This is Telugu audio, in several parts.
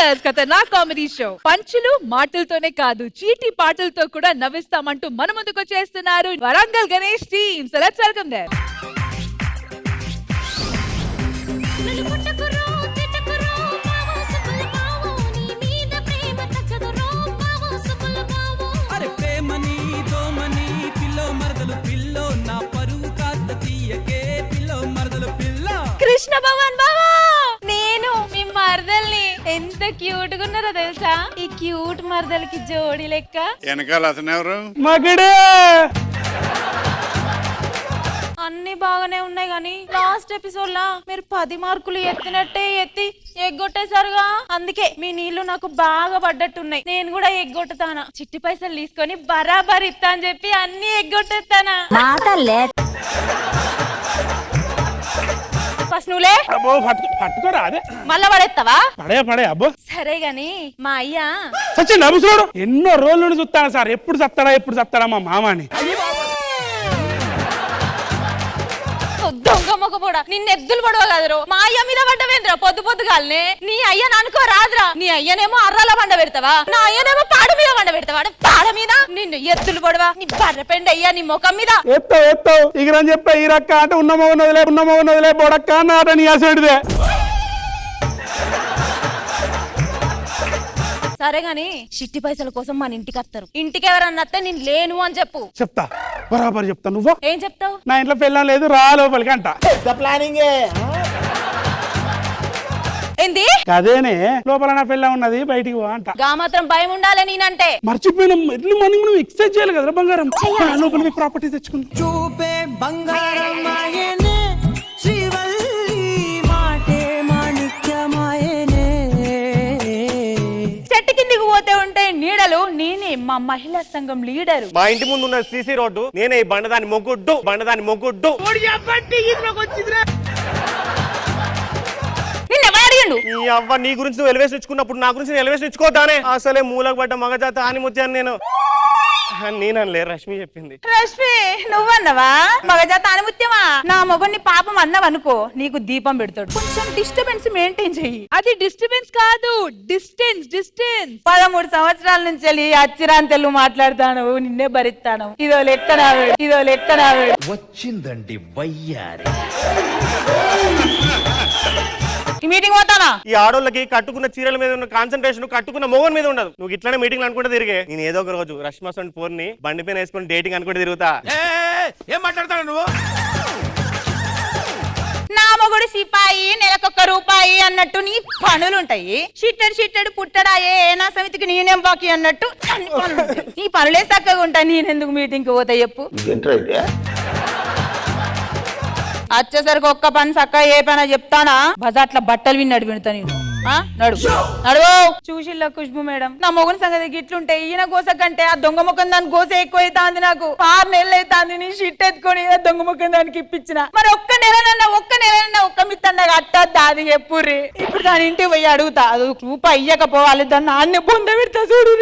జబర్దస్త్ ఖతర్నాక్ కామెడీ షో. పంచులు మాటలతోనే కాదు, చీటీ పాటలతో కూడా నవ్విస్తామంటూ మన ముందుకు వచ్చేస్తున్నారు Warangal Ganesh team. So let's welcome them. Krishna Bhavan Baba, నేను మీ మరదల్ని. ఎంత క్యూట్ గా ఉన్నారో తెలుసా? ఈ క్యూట్ మరదలకి జోడి లెక్క. వెనకాల అతను ఎవరు? మగడే. అన్ని బాగానే ఉన్నాయి గానీ లాస్ట్ ఎపిసోడ్ లా మీరు 10 మార్కులు ఎత్తినట్టే ఎత్తి ఎగ్గొట్టేశారుగా. అందుకే మీ నీళ్లు నాకు బాగా పడ్డట్టున్నాయి. నేను కూడా ఎగ్గొట్టుతానా. చిట్టి పైసలు తీసుకొని బరాబర్ ఇస్తా అని చెప్పి అన్ని ఎగ్గొట్టేస్తానా. ఫస్ట్ నువ్వులే. అబ్బో పట్టుకోరా, అదే మళ్ళా పడేస్తావా? పడే అబ్బో. సరే గాని మా అయ్యా సచిన్ అబుసుడు ఎన్నో రోజుల నుండి చూస్తాను సార్, ఎప్పుడు చస్తాడా మా మామని. దొంగ మొగపోడా, నిన్న ఎద్దులు పడవ కదరు. మా అయ్య మీద పడ్డవేంద్రా పొద్దు పొద్దుగాలనే? నీ అయ్యను అనుకో రాదురా. నీ అయ్యనేమో అర్రాల పండ పెడతావా, నా అయ్యనేమో పాడు మీద పండ పెడతావా? పాడ మీద నిన్ను ఎద్దులు పడవా? నీ బర్రెపెండ అయ్యా నీ ముఖం మీద ఎత్తావు ఇగరని చెప్పా. ఈ రక్క అంటే ఉన్న మొగనదిలే బొడక్క అన్నట నీ అసడిదే. సరే గాని చిట్టి పైసల కోసం మన ఇంటికి వస్తారు. ఇంటికి ఎవరన్నా వస్తే నేను లేను అని చెప్పు. చెప్తా, బరాబర్ చెప్తా. నువ్వు ఏం చెప్తావు? నా ఇంట్లో పెళ్ళం లేదు, రా లోపలికి అంట. ఏంది? అదేనే, లోపల నా పెళ్ళం ఉన్నది, బయటికి పో అంట. గా మాత్రం భయం ఉండాలి నేనంటే. మర్చిపోయినాం, ఎర్లీ మార్నింగ్ మనం ఎక్సర్సైజ్ చేయాలి కదరా బంగారం. లోపల ప్రాపర్టీ తెచ్చుకుంది. చూపే బంగారం మాయనే, శ్రీవల్లి మాటే మాణిక్యమాయనే. చెట్టు కిందికి పోతే ఉంటాయి నీడలు. నేనే మా మహిళా సంఘం లీడరు. మా ఇంటి ముందు ఉన్న సీసీ రోడ్డు నేనే. ఈ బండదాని మొగ్గుడ్డు ఈ అవ్వ. నీ గురించి నువ్వు ఎలివేషన్ ఇచ్చుకున్నప్పుడు నా గురించి ఎలివేషన్ ఇచ్చుకోదానే. అసలే మూలకు పడ్డ మగజాత అని ముత్యాను నేను. నేనలే, రష్మి చెప్పింది. రష్మి నువ్వన్నవా? మగజాత అనుముత్యమా? నా మొగన్ని పాపం అన్నవనుకో, నీకు దీపం పెడతాడు. కొంచెం డిస్టర్బెన్స్ మెయింటైన్ చెయ్యి. అది డిస్టర్బెన్స్ కాదు, డిస్టెన్స్. 13 సంవత్సరాల నుంచి అచ్చిరాని తెలుగు మాట్లాడతాను, నిన్నే భరిస్తాను. ఇదో లెక్క నావేడు వచ్చిందండి వయ్యారి. మీటింగ్ పోతానా? ఈ ఆడోళ్ళకి కట్టుకున్న చీరల మీద ఉన్న కాన్సన్ట్రేషన్ కట్టుకున్న మొగన్ మీద ఉండదు. నువ్వు ఇట్లానే మీటింగ్ అనుకుంటే తిరిగే. నేను ఏదో ఒక రోజు రష్మాసన్ పోర్ని బండి పైన వేసుకుని డేటింగ్ అనుకుంటే తిరుగుతా. ఏం మాట్లాడతాడు నువ్వు? నా మొగుడు సిపాయి, నెలకొక్క రూపాయి అన్నట్టు నీ పనులుంటాయి. చిట్టడు పుట్టడాయే నా సమితికి నేనేం బాకీ అన్నట్టు అన్ని పనులుంటాయి. నీ పనులే చక్కగా ఉంటాయి. నేనెందుకు మీటింగ్ కి పోతా చెప్పు? వచ్చేసరికి ఒక్క పని చక్క ఏ పని చెప్తానా? బజార్ల బట్టలు విన్నాడు విడతా నేను. నడు చూసిల్ల ఖుష్బు మేడం, నా మొగుని సంగతి గిట్లుంటే ఈయన గోస కంటే ఆ దొంగ ముఖం దాని గోస ఎక్కువ అవుతాంది. నాకు 6 నెలలు అవుతాంది నీ షిట్ ఎత్తుకొని దొంగ ముఖం దానికి ఇప్పించిన. మరి ఒక్క నెలనన్నా ఒక్క మిత్తండ కట్టద్దా? అది చెప్పుర్రి. ఇప్పుడు దాని ఇంటికి పోయి అడుగుతా. అది రూపాయి ఇయ్యకపోవాలి, దాన్ని అన్ని బొంద పెడతా చూడు.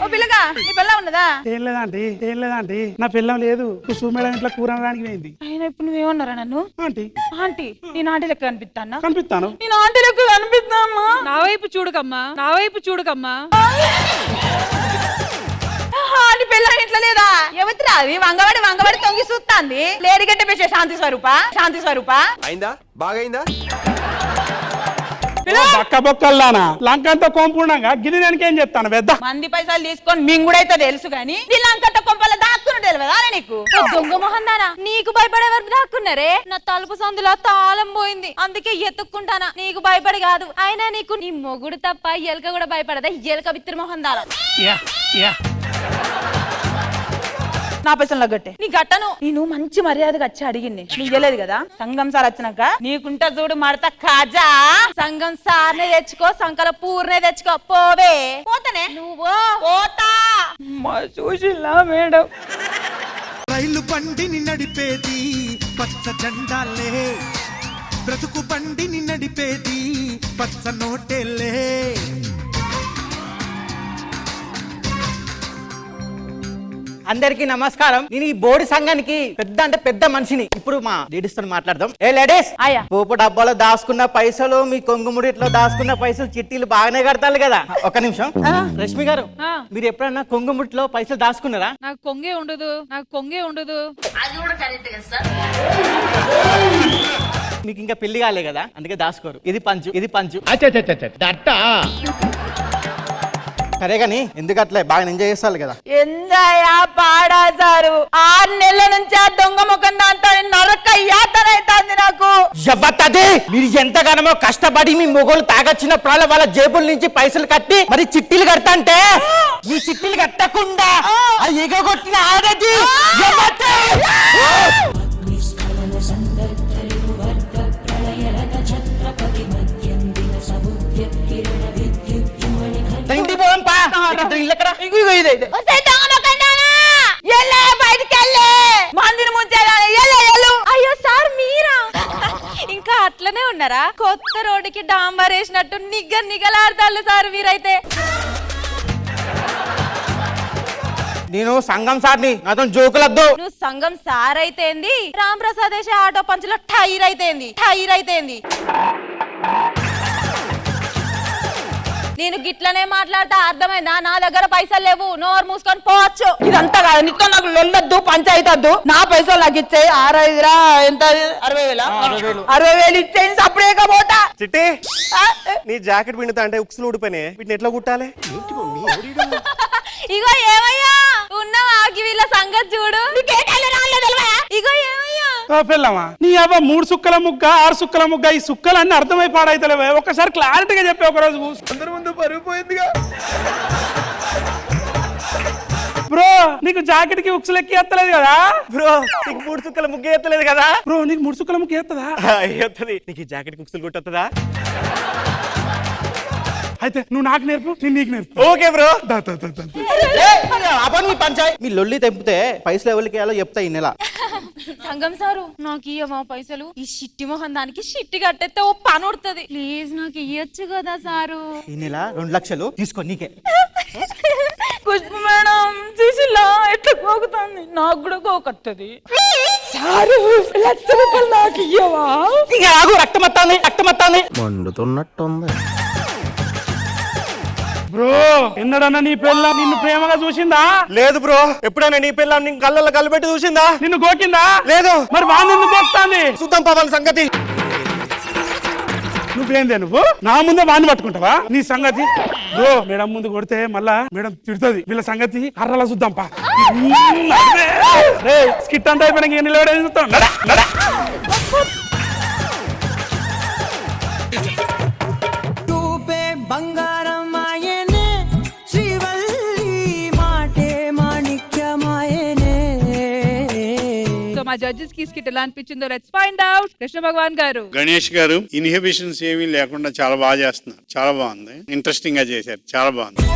ఓ పిల్లగా, నీ పిల్ల ఉన్నదా? ఏం లేదండి నా పిల్లం లేదు. ఖుష్బు మేడం ఇంట్లో కూర అనడానికి పోయింది. అయినా ఇప్పుడు నువ్వేమన్నారా నన్ను? ఆంటీ నేను ఆంటీ లెక్క కనిపిస్తాను. నేను ఆంటీ లెక్క కనిపిస్తామ్మా. నా వైపు చూడకమ్మా. ఆంటీ పిల్ల ఇంట్లో లేదా? ఎవరిరా అది? వంగబడి తొంగి చూస్తాంది. లేడిగడ్డ పేసే శాంతి స్వరూప అయిందా? బాగైందా? బక్క బొక్కల్లానా లంకంతా కొంపుండగా గిది దానికి ఏం చెప్తాను పెద్ద మంది పైసలు తీసుకొని మింగుడైతే తెలుసు గాని లంకంత కొంపల దాక్కుని తెలియదా నీకు? దొంగ మొహందానా, నీకు భయపడేవారు దాక్కున్నారే? నా తలుపు సందులో తాళం పోయింది, అందుకే ఎత్తుక్కుంటానా. నీకు భయపడి కాదు. అయినా నీకు నీ మొగుడు తప్ప ఎలక కూడా భయపడదా? ఎలక బిత్తిరి మొహందానా. నా పైసలు గట్టే నీ గట్టను. నేను మంచి మర్యాదగా వచ్చి అడిగింది, నువ్వు ఇయ్యలేదు కదా. సంఘం సార్ వచ్చినాక నీకుంట చూడు మడత కాజా. సంఘం సార్నే తెచ్చుకో, సంకల పూర్నే తెచ్చుకో. పోవే. పోతానే నువ్వు పోతా. చూసిల్లా మేడం, రైలు బండిని నడిపేది పచ్చ జెండాలే, బ్రతుకు బండిని నడిపేది పచ్చ నోటేలే. అందరికీ నమస్కారం. నేను ఈ బోర్డు సంఘానికి పెద్ద మనిషిని. ఇప్పుడు మా లేడీస్ తో మాట్లాడదాం. ఏ లేడీస్, అయ్యా. పోపు డబ్బాలో దాచుకున్న పైసలు, మీ కొంగుముడిట్లో దాచుకున్న పైసలు చిట్టీలు బాగానే కడతారు కదా. ఒక నిమిషం. రష్మి గారు, మీరు ఎప్పుడన్నా కొంగుముడిలో పైసలు దాచుకున్నారా? నాకు కొంగే ఉండదు. మీకు ఇంకా పెళ్లి కాలే కదా, అందుకే దాచుకోరు. ఇది పంచు. సరే గాని ఎందుకు అట్లే బాగా ఎంజాయ్ చేస్తారు కదా. ఎంజాయా పాడా సారు 6 నెలల నుంచి ఆ దొంగ ముఖం దాంతో నరక యాతన అవుతుంది నాకు. జబ్బతది, మీరు ఎంతగానో కష్టపడి మీ మొగోళ్ళు తాగొచ్చినప్పుడు వాళ్ళ జేబుల నుంచి పైసలు కట్టి మరి చిట్టీలు కడతా అంటే మీ చిట్టీలు కట్టకుండా ఆ ఎగగొట్టిన ఆడది అయ్యో సార్ మీరా? ఇంకా అట్లనే ఉన్నారా? కొత్త రోడ్డుకి డాంబర్ వేసినట్టు నిగలాడతారు సార్ మీరైతే. నేను సంఘం సార్ని, నాతో జోకులద్దు. నువ్వు సంఘం సార్ అయితేంది, రామ్ ప్రసాద్ వేసే ఆటో పంచులో టైర్ అయితేంది. నేను గిట్లనే మాట్లాడతా, అర్థమైందా? నా దగ్గర పైసలు లేవు, నోరు మూసుకొని పోవచ్చు. ఇదంతా కాదు, నీతో నాకు లొల్లొద్దు, పంచాయతీ వద్దు. నా పైసలు నాకు ఇచ్చేయి. 6,500 ఎంత? 60,000 ఇచ్చేయి, అప్పుడే పోతా. చిట్టి, నీ జాకెట్ పిండుతా అంటే ఉక్సులు ఊడిపోయినాయి, వీటిని ఎట్లా కుట్టాలి? ఇగో ఏమయ్యా ఉన్నావా? వీళ్ళ సంగతి చూడు. ఇగో ఏమయ్యా పెళ్ళమ్మా, నీ అవ్వ 3 సుక్కల ముగ్గ 6 సుక్కల ముగ్గ, ఈ సుక్కలు అన్ని అర్థమై పాడైతలేవే. ఒక్కసారి క్లారిటీగా చెప్పి ఒక రోజు అందరి ముందు పరుగుపోయిందిగా. బ్రో, నీకు జాకెట్ కి ఉక్సులు ఎక్కి ఎత్తలేదు కదా బ్రో. నీకు 3 సుక్కల ముగ్గు ఎత్తలేదు కదా బ్రో. నీకు 3 సుక్కల ముగ్గు ఎత్తదా? ఎత్తది. నీకు ఈ జాకెట్ కి ఉక్సులు కుట్టొస్తుందా? అయితే నువ్వు నాకు నేర్పు, నేను నీకు నేర్పు. Okay bro. పంచాయతీ మీ లొల్లి తెంపితే పైసలు ఎవరికి వేయాలో చెప్తా ఈ నెల. సంగం సారు, నాకు ఇయ్యమా పైసలు? ఈ షిట్టి మొహం దానికి షిట్టి కట్టేస్తే ఓ పని ఉడుతుంది. ప్లీజ్ నాకు ఇయ్యొచ్చు కదా సారు. ఈ నెల 2 లక్షలు తీసుకో, నీకే. పుష్ప మేడం చూసిలా ఎట్లా కోకుతుంది, నాకు కూడా కోకొత్తది. సారు 1,00,000 రూపాయలు నాకు ఇయ్యవా? ఇంకా ఆగు, రక్తమత్తాంది. మండుతున్నట్టుంది. బ్రో, ఎన్నడన్నా నీ పిల్ల నిన్ను ప్రేమగా చూసిందా? లేదు బ్రో. ఎప్పుడైనా నీ పిల్ల నీ కళ్ళల్లో కళ్ళబెట్టి చూసిందా? నిన్ను గోకిందా? లేదు. మరి వాడిని ఎందుకు గోకుతాంది? చూద్దాం పాపాల సంగతి. నువ్వేందే, నువ్వు నా ముందే వాడిని పట్టుకుంటావా? నీ సంగతి బ్రో. మేడం ముందు కొడితే మళ్ళా మేడం తిడుతుంది. వీళ్ళ సంగతి అర్రలా చూద్దాం పా. స్కిట్ అంతా అయిపోయినా నిలబడే చూస్తాం. బంగారం ఆయనే, శ్రీవల్లి మాటే మాణిక్యమాయనే. సో మా జడ్జెస్ కి స్కిట్ ఎలా అనిపించిందో లెట్స్ ఫైండ్ అవుట్. కృష్ణ భగవాన్ గారు. గణేష్ గారు ఇన్హిబిషన్స్ ఏమీ లేకుండా చాలా బాగా చేస్తున్నారు. చాలా బాగుంది, ఇంట్రెస్టింగ్ గా చేశారు, చాలా బాగుంది.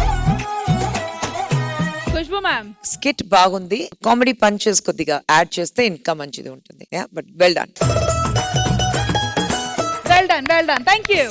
ఖుష్బు మ్యామ్. స్కిట్ బాగుంది, కామెడీ పంచెస్ కొద్దిగా యాడ్ చేస్తే ఇంకా మంచిది ఉంటుంది. But well done. Well done. Thank you.